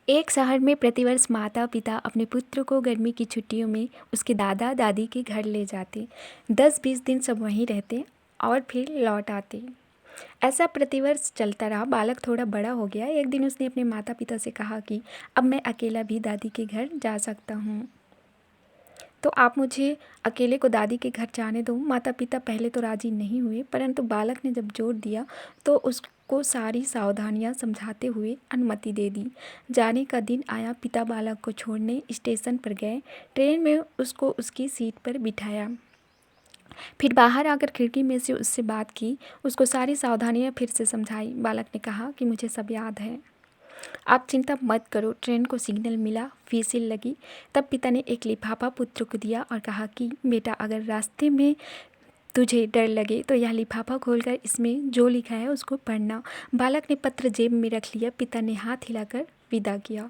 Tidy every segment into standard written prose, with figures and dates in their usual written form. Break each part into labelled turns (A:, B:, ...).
A: एक शहर में प्रतिवर्ष माता पिता अपने पुत्र को गर्मी की छुट्टियों में उसके दादा दादी के घर ले जाते। 10-20 दिन सब वहीं रहते और फिर लौट आते। ऐसा प्रतिवर्ष चलता रहा। बालक थोड़ा बड़ा हो गया। एक दिन उसने अपने माता पिता से कहा कि अब मैं अकेला भी दादी के घर जा सकता हूँ, तो आप मुझे अकेले को दादी के घर जाने दो। माता पिता पहले तो राजी नहीं हुए, परंतु बालक ने जब जोर दिया तो उसको सारी सावधानियां समझाते हुए अनुमति दे दी। जाने का दिन आया। पिता बालक को छोड़ने स्टेशन पर गए। ट्रेन में उसको उसकी सीट पर बिठाया। फिर बाहर आकर खिड़की में से उससे बात की, उसको सारी सावधानियां फिर से समझाई। बालक ने कहा कि मुझे सब याद है, आप चिंता मत करो। ट्रेन को सिग्नल मिला, व्हिसिल लगी। तब पिता ने एक लिफाफा पुत्र को दिया और कहा कि बेटा, अगर रास्ते में तुझे डर लगे तो यह लिफाफा खोलकर इसमें जो लिखा है उसको पढ़ना। बालक ने पत्र जेब में रख लिया। पिता ने हाथ हिलाकर विदा किया।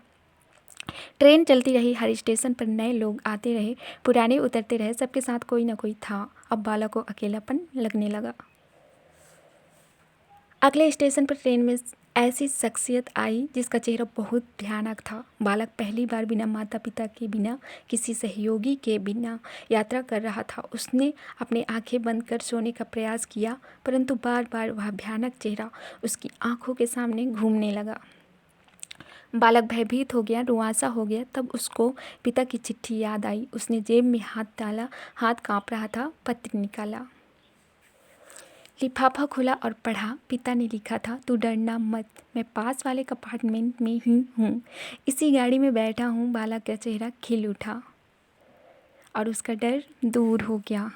A: ट्रेन चलती रही। हर स्टेशन पर नए लोग आते रहे, पुराने उतरते रहे। सबके साथ कोई ना कोई था। अब बालक को अकेलापन लगने लगा। अगले स्टेशन पर ट्रेन में ऐसी शख्सियत आई जिसका चेहरा बहुत भयानक था। बालक पहली बार बिना माता पिता के, बिना किसी सहयोगी के, बिना यात्रा कर रहा था। उसने अपनी आंखें बंद कर सोने का प्रयास किया, परंतु बार बार वह भयानक चेहरा उसकी आंखों के सामने घूमने लगा। बालक भयभीत हो गया, रुआंसा हो गया। तब उसको पिता की चिट्ठी याद आई। उसने जेब में हाथ डाला, हाथ कांप रहा था। पत्र निकाला, लिफाफा खोला और पढ़ा। पिता ने लिखा था, तू डरना मत, मैं पास वाले कंपार्टमेंट में ही हूँ, इसी गाड़ी में बैठा हूँ। बालक का चेहरा खिल उठा और उसका डर दूर हो गया।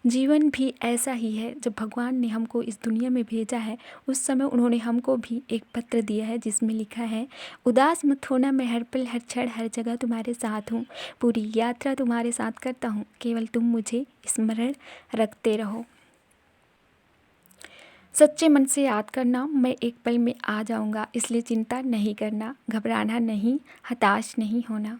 A: जीवन भी ऐसा ही है। जब भगवान ने हमको इस दुनिया में भेजा है, उस समय उन्होंने हमको भी एक पत्र दिया है जिसमें लिखा है, उदास मत होना, मैं हर पल, हर क्षण, हर जगह तुम्हारे साथ हूँ। पूरी यात्रा तुम्हारे साथ करता हूँ, केवल तुम मुझे स्मरण रखते रहो। सच्चे मन से याद करना, मैं एक पल में आ जाऊंगा, इसलिए चिंता नहीं करना, घबराना नहीं, हताश नहीं होना।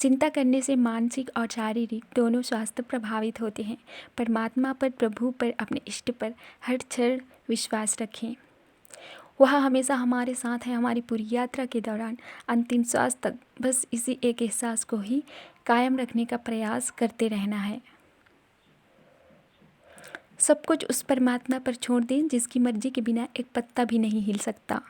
A: चिंता करने से मानसिक और शारीरिक दोनों स्वास्थ्य प्रभावित होते हैं। परमात्मा पर, प्रभु पर, अपने इष्ट पर हर क्षण विश्वास रखें। वह हमेशा हमारे साथ है, हमारी पूरी यात्रा के दौरान, अंतिम श्वास तक। बस इसी एक एहसास को ही कायम रखने का प्रयास करते रहना है। सब कुछ उस परमात्मा पर छोड़ दें जिसकी मर्जी के बिना एक पत्ता भी नहीं हिल सकता।